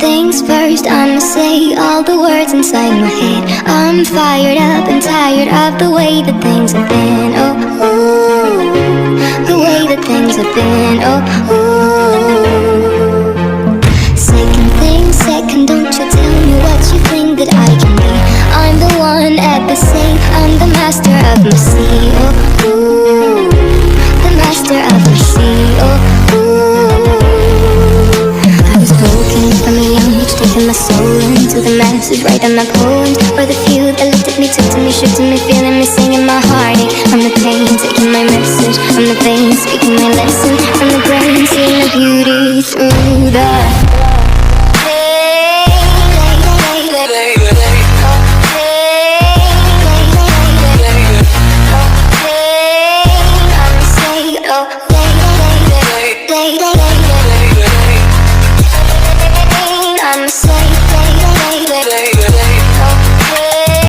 things first, I'ma say all the words inside my head. I'm fired up and tired of the way that things have been. Oh, ooh, the way that things have been. Oh, ooh. Second thing, second, don't you tell me what you think that I can be. I'm the one at the safe, I'm the master of my sea. Oh, ooh, the master of my sea. Oh, ooh. I was broken from a young age, taking my soul into the masses, writing my poems for the few that looked at me, took to me, shook to me, feeling me, singing my heartache. From the pain, taking my message from the veins, speaking my lesson from the brain, seeing the beauty through the